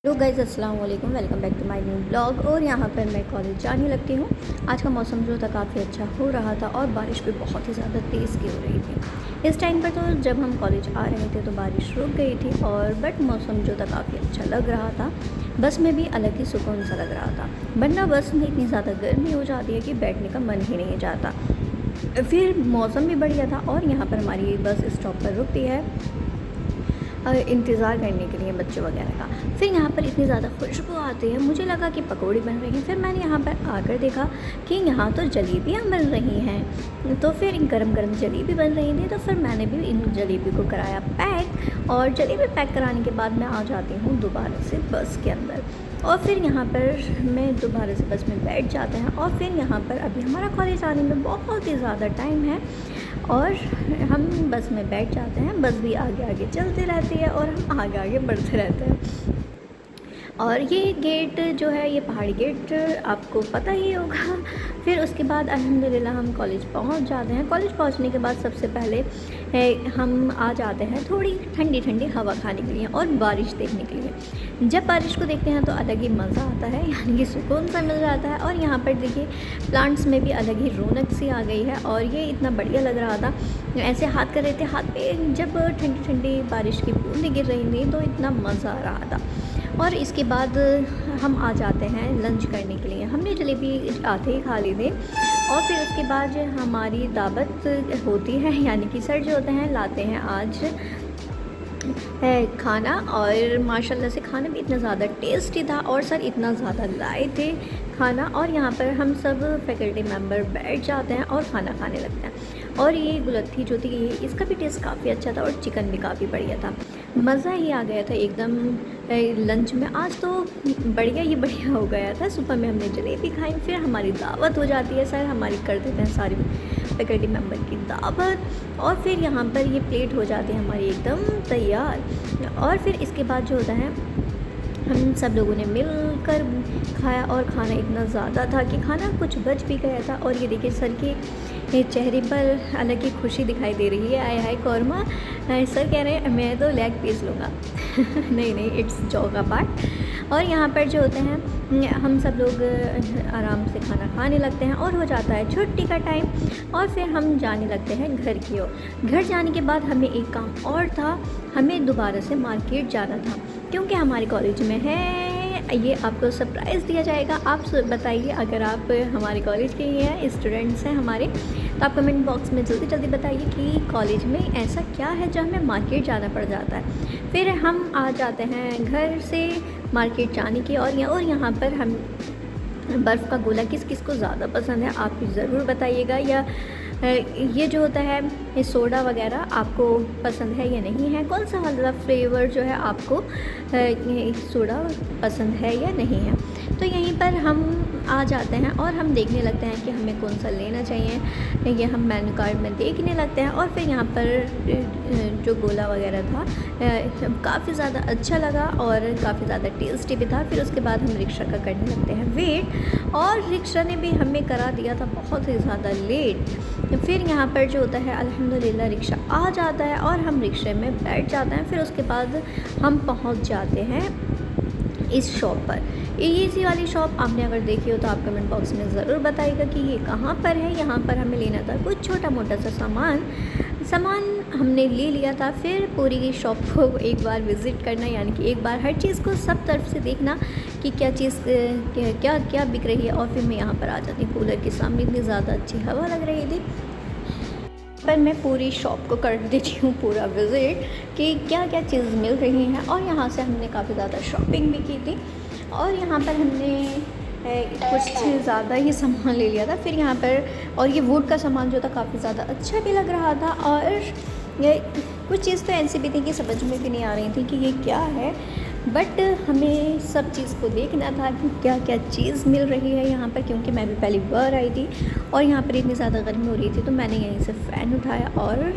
Hello guys, अस्सलाम वालेकुम। Welcome back to my new blog. और यहाँ पर मैं कॉलेज जाने लगती हूँ। आज का मौसम जो था काफ़ी अच्छा हो रहा था और बारिश भी बहुत ही ज़्यादा तेज़ की हो रही थी। इस टाइम पर तो जब हम कॉलेज आ रहे थे तो बारिश रुक गई थी और बट मौसम जो था काफ़ी अच्छा लग रहा था। बस में भी अलग ही सुकून सा लग रहा था, वरना बस में इतनी ज़्यादा गर्मी हो जाती है कि बैठने का मन ही नहीं जाता। फिर मौसम भी बढ़िया था और यहाँ पर हमारी बस स्टॉप पर रुकती है इंतज़ार करने के लिए बच्चों वगैरह का। फिर यहाँ पर इतनी ज़्यादा खुशबू आती है, मुझे लगा कि पकौड़ी बन रही हैं। फिर मैंने यहाँ पर आकर देखा कि यहाँ तो जलेबियाँ बन रही हैं। तो फिर गरम गरम जलेबी बन रही थी, तो फिर मैंने भी इन जलेबी को कराया पैक। और जलेबी पैक कराने के बाद मैं आ जाती हूँ दोबारा से बस के अंदर। और फिर यहाँ पर मैं दोबारा से बस में बैठ जाते हैं। और फिर यहाँ पर अभी हमारा कॉलेज आने में बहुत ही ज़्यादा टाइम है और हम बस में बैठ जाते हैं। बस भी आगे आगे चलती रहती है और हम आगे आगे बढ़ते रहते हैं। और ये गेट जो है, ये पहाड़ी गेट आपको पता ही होगा। फिर उसके बाद अल्हम्दुलिल्लाह हम कॉलेज पहुंच जाते हैं। कॉलेज पहुंचने के बाद सबसे पहले हम आ जाते हैं थोड़ी ठंडी ठंडी हवा खाने के लिए और बारिश देखने के लिए। जब बारिश को देखते हैं तो अलग ही मज़ा आता है, यानी कि सुकून सा मिल जाता है। और यहाँ पर देखिए प्लांट्स में भी अलग ही रौनक सी आ गई है और ये इतना बढ़िया लग रहा था। ऐसे हाथ कर रहे थे, हाथ पे जब ठंडी ठंडी बारिश की बूंदें गिर रही थी तो इतना मज़ा आ रहा था। और इसके बाद हम आ जाते हैं लंच करने के लिए। हमने जलेबी आते ही खा ली थी और फिर उसके बाद हमारी दावत होती है, यानी कि सर जो होते हैं लाते हैं आज खाना। और माशाल्लाह से खाना भी इतना ज़्यादा टेस्टी था और सर इतना ज़्यादा लाए थे खाना। और यहाँ पर हम सब फैकल्टी मेंबर बैठ जाते हैं और खाना खाने लगते हैं। और ये गुलत्थी जो थी इसका भी टेस्ट काफ़ी अच्छा था और चिकन भी काफ़ी बढ़िया था। मज़ा ही आ गया था एकदम लंच में। आज तो बढ़िया हो गया था। सुबह में हमने जलेबी खाई, फिर हमारी दावत हो जाती है, सर हमारी कर देते हैं सारी फैकल्टी मेंबर की दावत। और फिर यहाँ पर ये प्लेट हो जाती है हमारी एकदम तैयार। और फिर इसके बाद जो होता है हम सब लोगों ने मिलकर खाया और खाना इतना ज़्यादा था कि खाना कुछ बच भी गया था। और ये देखिए सर के चेहरे पर अलग ही खुशी दिखाई दे रही है। आय हाय कौरमा, सर कह रहे हैं मैं तो लेग पीस लूँगा। नहीं, इट्स जोक पार्ट। और यहाँ पर जो होते हैं हम सब लोग आराम से खाना खाने लगते हैं और हो जाता है छुट्टी का टाइम। और फिर हम जाने लगते हैं घर की ओर। घर जाने के बाद हमें एक काम और था, हमें दोबारा से मार्केट जाना था क्योंकि हमारे कॉलेज में है। ये आपको सरप्राइज़ दिया जाएगा। आप बताइए, अगर आप हमारे कॉलेज के ही हैं, स्टूडेंट्स हैं हमारे, तो आप कमेंट बॉक्स में जल्दी जल्दी बताइए कि कॉलेज में ऐसा क्या है जो हमें मार्केट जाना पड़ जाता है। फिर हम आ जाते हैं घर से मार्केट जाने की। और यहाँ पर हम बर्फ़ का गोला किस किस को ज़्यादा पसंद है आप ज़रूर बताइएगा। या ये जो होता है ये सोडा वगैरह आपको पसंद है या नहीं है, कौन सा वाला फ्लेवर जो है आपको सोडा पसंद है या नहीं है। तो यहीं पर हम आ जाते हैं और हम देखने लगते हैं कि हमें कौन सा लेना चाहिए। ये हम मेन्यू कार्ड में देखने लगते हैं। और फिर यहाँ पर जो गोला वगैरह था काफ़ी ज़्यादा अच्छा लगा और काफ़ी ज़्यादा टेस्टी भी था। फिर उसके बाद हम रिक्शा का करने लगते हैं वेट, और रिक्शा ने भी हमें करा दिया था बहुत ही ज़्यादा लेट। फिर यहाँ पर जो होता है अल्हम्दुलिल्लाह रिक्शा आ जाता है और हम रिक्शे में बैठ जाते हैं। फिर उसके बाद हम पहुँच जाते हैं इस शॉप पर। ये वाली शॉप आपने अगर देखी हो तो आप कमेंट बॉक्स में ज़रूर बताइएगा कि ये कहाँ पर है। यहाँ पर हमें लेना था कुछ छोटा मोटा सा सामान हमने ले लिया था। फिर पूरी शॉप को एक बार विज़िट करना, यानी कि एक बार हर चीज़ को सब तरफ से देखना कि क्या चीज़ क्या बिक रही है। और फिर मैं यहाँ पर आ जाती हूँ कूलर के सामने, इतनी ज़्यादा अच्छी हवा लग रही थी। पर मैं पूरी शॉप को कर देती हूँ पूरा विज़िट कि क्या क्या चीज़ मिल रही हैं। और यहाँ से हमने काफ़ी ज़्यादा शॉपिंग भी की थी और यहाँ पर हमने कुछ ज़्यादा ही सामान ले लिया था। फिर यहाँ पर और ये वुड का सामान जो था काफ़ी ज़्यादा अच्छा भी लग रहा था। और ये कुछ चीज़ तो ऐसी भी थी कि समझ में भी नहीं आ रही थी कि ये क्या है, बट हमें सब चीज़ को देखना था कि क्या क्या चीज़ मिल रही है यहाँ पर। क्योंकि मैं भी पहली बार आई थी और यहाँ पर इतनी ज़्यादा गर्मी हो रही थी, तो मैंने यहीं से फ़ैन उठाया और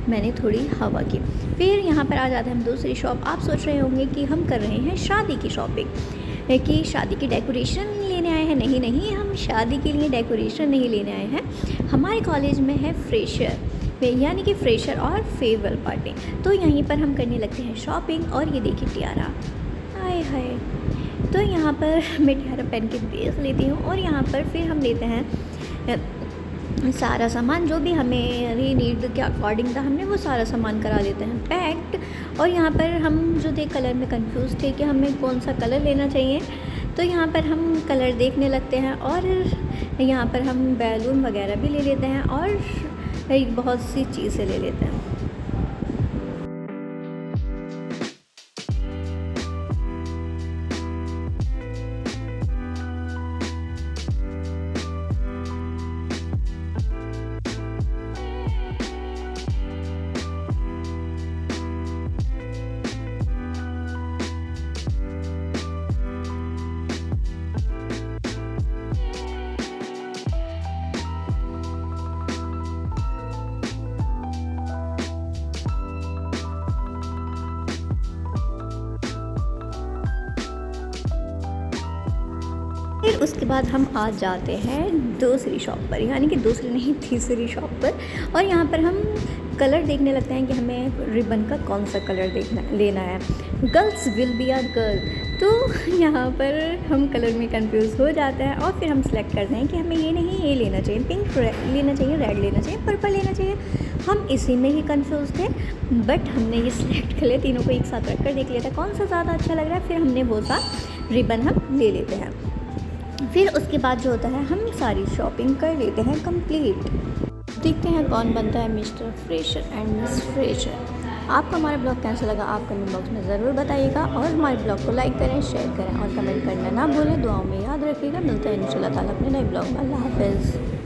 मैंने थोड़ी हवा की। फिर यहाँ पर आ जाते हैं हम दूसरी शॉप। आप सोच रहे होंगे कि हम कर रहे हैं शादी की शॉपिंग, कि शादी की डेकोरेशन लेने आए हैं। नहीं, हम शादी के लिए डेकोरेशन नहीं लेने आए हैं। हमारे कॉलेज में है फ्रेशर, यानी कि फ्रेशर और फेयरवेल पार्टी। तो यहीं पर हम करने लगते हैं शॉपिंग। और ये देखिए टियारा, हाय हाय तो यहाँ पर मैं टियारा पहन के बेस लेती हूँ और यहाँ पर फिर हम लेते हैं सारा सामान जो भी हमें नीड के अकॉर्डिंग था, हमने वो सारा सामान करा देते हैं पैक्ड। और यहाँ पर हम जो थे कलर में कंफ्यूज थे कि हमें कौन सा कलर लेना चाहिए, तो यहाँ पर हम कलर देखने लगते हैं और यहाँ पर हम बैलून वगैरह भी ले लेते हैं और बहुत सी चीज़ें ले लेते हैं। फिर उसके बाद हम आ जाते हैं दूसरी शॉप पर, यानी कि दूसरी नहीं तीसरी शॉप पर। और यहाँ पर हम कलर देखने लगते हैं कि हमें रिबन का कौन सा कलर लेना है। Girls will be a girl, तो यहाँ पर हम कलर में कंफ्यूज हो जाते हैं और फिर हम सेलेक्ट करते हैं कि हमें ये नहीं ये लेना चाहिए, पिंक लेना चाहिए, रेड लेना चाहिए, पर्पल लेना चाहिए। हम इसी में ही कंफ्यूज थे, बट हमने ये सिलेक्ट कर लिया, तीनों को एक साथ रख कर देख लिया था कौन सा ज़्यादा अच्छा लग रहा है, फिर हमने वो सा रिबन हम ले लेते हैं। फिर उसके बाद जो होता है हम सारी शॉपिंग कर लेते हैं कंप्लीट। देखते हैं कौन बनता है mister fresher and miss fresher. आपको हमारा ब्लॉग कैसा लगा आप कमेंट बॉक्स में ज़रूर बताइएगा और हमारे ब्लॉग को लाइक करें, शेयर करें और कमेंट करना ना भूलें। दुआओं में याद रखिएगा। मिलते हैं इंशाल्लाह ताला अपने नए ब्लॉग में। अल्लाह हाफ़िज़।